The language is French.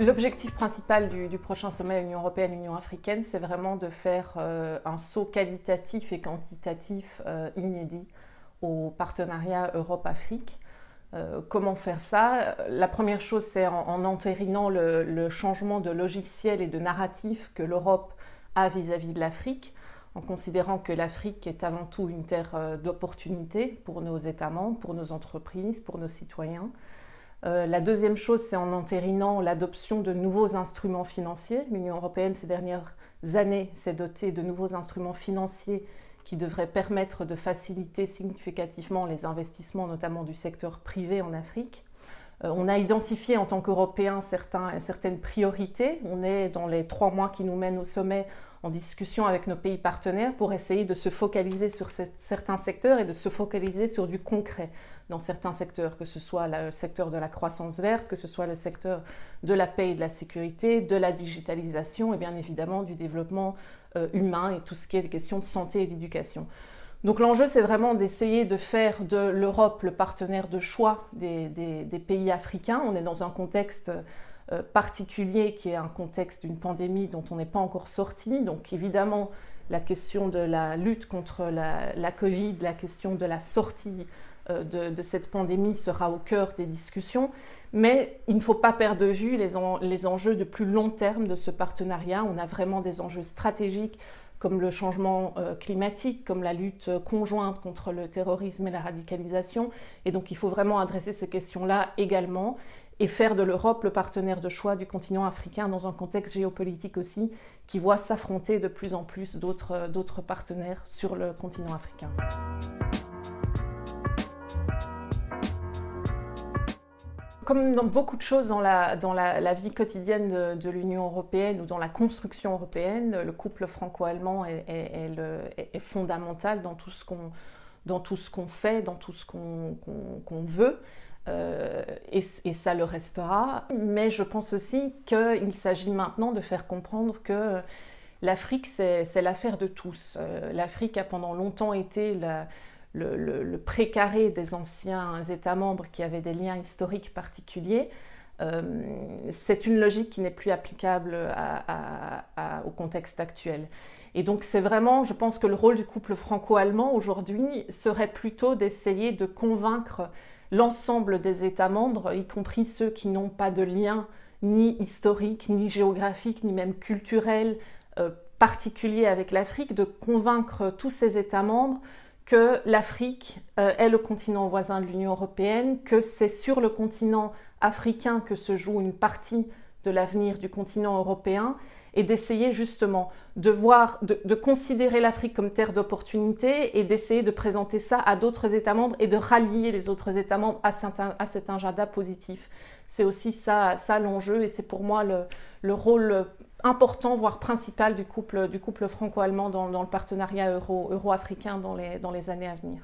L'objectif principal du prochain sommet Union européenne-Union africaine, c'est vraiment de faire un saut qualitatif et quantitatif inédit au partenariat Europe-Afrique. Comment faire ça? La première chose, c'est en entérinant le changement de logiciel et de narratif que l'Europe a vis-à-vis de l'Afrique, en considérant que l'Afrique est avant tout une terre d'opportunités pour nos États membres, pour nos entreprises, pour nos citoyens. La deuxième chose, c'est en entérinant l'adoption de nouveaux instruments financiers. L'Union européenne, ces dernières années, s'est dotée de nouveaux instruments financiers qui devraient permettre de faciliter significativement les investissements, notamment du secteur privé en Afrique. On a identifié en tant qu'Européens certaines priorités. On est dans les 3 mois qui nous mènent au sommet en discussion avec nos pays partenaires pour essayer de se focaliser sur certains secteurs et de se focaliser sur du concret dans certains secteurs, que ce soit le secteur de la croissance verte, que ce soit le secteur de la paix et de la sécurité, de la digitalisation et bien évidemment du développement humain et tout ce qui est des questions de santé et d'éducation. Donc l'enjeu, c'est vraiment d'essayer de faire de l'Europe le partenaire de choix des pays africains. On est dans un contexte particulier qui est un contexte d'une pandémie dont on n'est pas encore sorti. Donc évidemment, la question de la lutte contre la Covid, la question de la sortie de cette pandémie sera au cœur des discussions. Mais il ne faut pas perdre de vue les enjeux de plus long terme de ce partenariat. On a vraiment des enjeux stratégiques comme le changement climatique, comme la lutte conjointe contre le terrorisme et la radicalisation. Et donc il faut vraiment adresser ces questions-là également et faire de l'Europe le partenaire de choix du continent africain dans un contexte géopolitique aussi qui voit s'affronter de plus en plus d'autres partenaires sur le continent africain. Comme dans beaucoup de choses dans la vie quotidienne de l'Union européenne ou dans la construction européenne, le couple franco-allemand est fondamental dans tout ce qu'on fait, dans tout ce qu'on veut. Et ça le restera. Mais je pense aussi qu'il s'agit maintenant de faire comprendre que l'Afrique, c'est l'affaire de tous. L'Afrique a pendant longtemps été le précaré des anciens États membres qui avaient des liens historiques particuliers. C'est une logique qui n'est plus applicable au contexte actuel. Et donc c'est vraiment, je pense que le rôle du couple franco-allemand aujourd'hui serait plutôt d'essayer de convaincre l'ensemble des États membres, y compris ceux qui n'ont pas de lien ni historique, ni géographique, ni même culturel particulier avec l'Afrique, de convaincre tous ces États membres que l'Afrique est le continent voisin de l'Union européenne, que c'est sur le continent africain que se joue une partie de l'avenir du continent européen, et d'essayer justement de considérer l'Afrique comme terre d'opportunité et d'essayer de présenter ça à d'autres États membres et de rallier les autres États membres à cet agenda positif. C'est aussi ça l'enjeu et c'est pour moi le rôle important, voire principal du couple franco-allemand dans le partenariat euro-africain dans les années à venir.